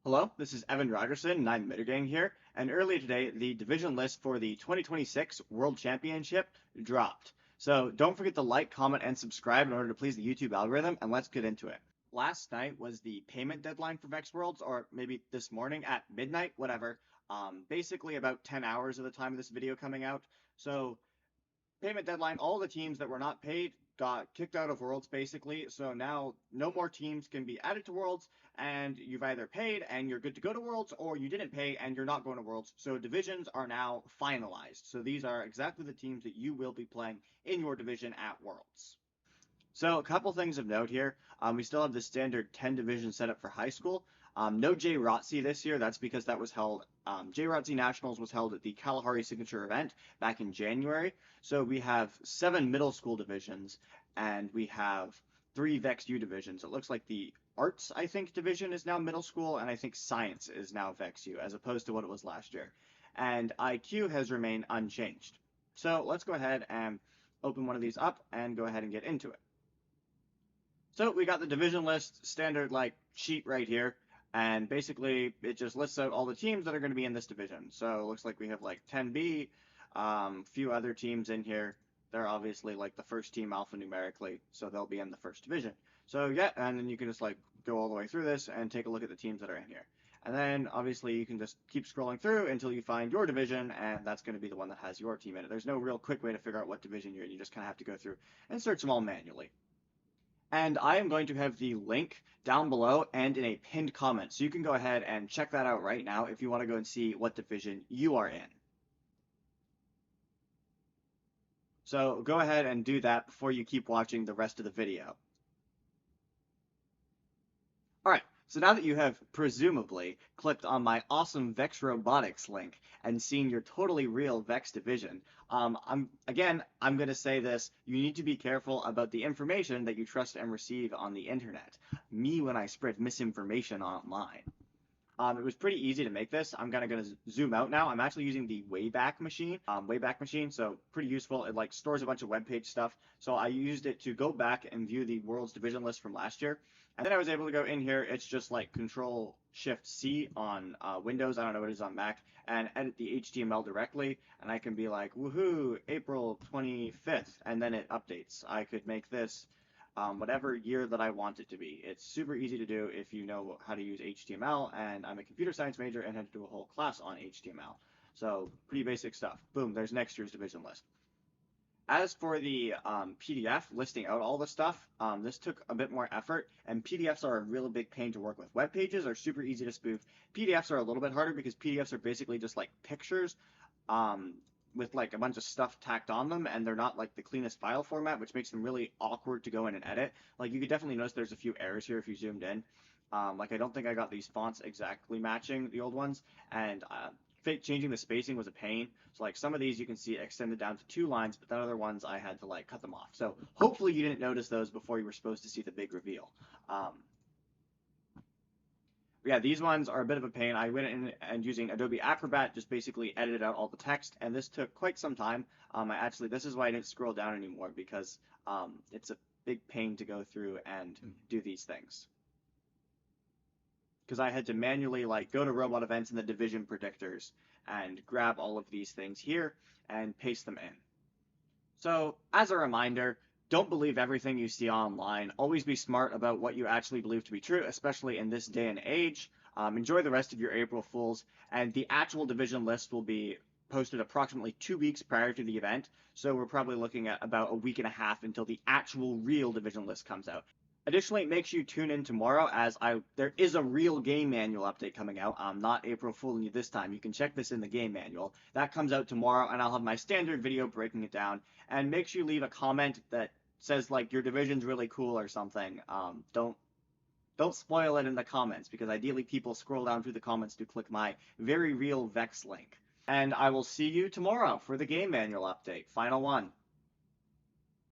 Hello, this is Evan Rogerson, and I'm Mittergang here. And earlier today, the division list for the 2026 World Championship dropped. So don't forget to like, comment, and subscribe in order to please the YouTube algorithm, and let's get into it. Last night was the payment deadline for Vex Worlds, or maybe this morning at midnight, whatever. Basically about 10 hours of the time of this video coming out. So payment deadline, all the teams that were not paid got kicked out of Worlds basically. So now no more teams can be added to Worlds, and you've either paid and you're good to go to Worlds, or you didn't pay and you're not going to Worlds. So divisions are now finalized. So these are exactly the teams that you will be playing in your division at Worlds. So a couple things of note here. We still have the standard 10 division setup for high school. No JROTC this year. That's because that was held. JROTC Nationals was held at the Kalahari Signature event back in January. So we have 7 middle school divisions, and we have 3 Vex U divisions. It looks like the Arts, I think, division is now middle school, and I think Science is now Vex U, as opposed to what it was last year. And IQ has remained unchanged. So let's go ahead and open one of these up and go ahead and get into it. So we got the division list standard like sheet right here, and basically it just lists out all the teams that are going to be in this division. So it looks like we have like 10B, few other teams in here. They're obviously like the first team alphanumerically, so they'll be in the first division. So yeah, and then you can just like go all the way through this and take a look at the teams that are in here. And then obviously you can just keep scrolling through until you find your division, and that's going to be the one that has your team in it. There's no real quick way to figure out what division you're in. You just kind of have to go through and search them all manually. And I am going to have the link down below and in a pinned comment. So you can go ahead and check that out right now if you want to go and see what division you are in. So go ahead and do that before you keep watching the rest of the video. Alright, so now that you have presumably clicked on my awesome Vex Robotics link and seen your totally real Vex division, I'm going to say this: you need to be careful about the information that you trust and receive on the internet. Me when I spread misinformation online. It was pretty easy to make this. I'm gonna zoom out now. I'm actually using the Wayback Machine. So pretty useful. It like stores a bunch of web page stuff. So I used it to go back and view the world's division list from last year. And then I was able to go in here. It's just like Control Shift C on Windows. I don't know what it is on Mac, and edit the HTML directly. And I can be like, woohoo, April 25th, and then it updates. I could make this whatever year that I want it to be. It's super easy to do if you know how to use HTML, and I'm a computer science major and had to do a whole class on HTML. So pretty basic stuff. Boom, there's next year's division list. As for the PDF listing out all the stuff, this took a bit more effort, and PDFs are a really big pain to work with. Web pages are super easy to spoof. PDFs are a little bit harder because PDFs are basically just like pictures with like a bunch of stuff tacked on them, and they're not like the cleanest file format, which makes them really awkward to go in and edit. Like you could definitely notice there's a few errors here if you zoomed in. Like I don't think I got these fonts exactly matching the old ones, and changing the spacing was a pain. So like some of these you can see extended down to 2 lines, but then other ones I had to like cut them off. So hopefully you didn't notice those before you were supposed to see the big reveal. Yeah, these ones are a bit of a pain. I went in and using Adobe Acrobat just basically edited out all the text, and this took quite some time. This is why I didn't scroll down anymore, because it's a big pain to go through and do these things. Because I had to manually like go to robot events and the division predictors and grab all of these things here and paste them in. So as a reminder, don't believe everything you see online. Always be smart about what you actually believe to be true, especially in this day and age. Enjoy the rest of your April Fools, and the actual division list will be posted approximately 2 weeks prior to the event, so we're probably looking at about a week and a half until the actual real division list comes out. Additionally, make sure you tune in tomorrow, as there is a real game manual update coming out. I'm not April Fooling you this time. You can check this in the game manual. That comes out tomorrow, and I'll have my standard video breaking it down. And make sure you leave a comment that says like your division's really cool or something. Don't spoil it in the comments, because ideally people scroll down through the comments to click my very real Vex link. And I will see you tomorrow for the game manual update. Final one.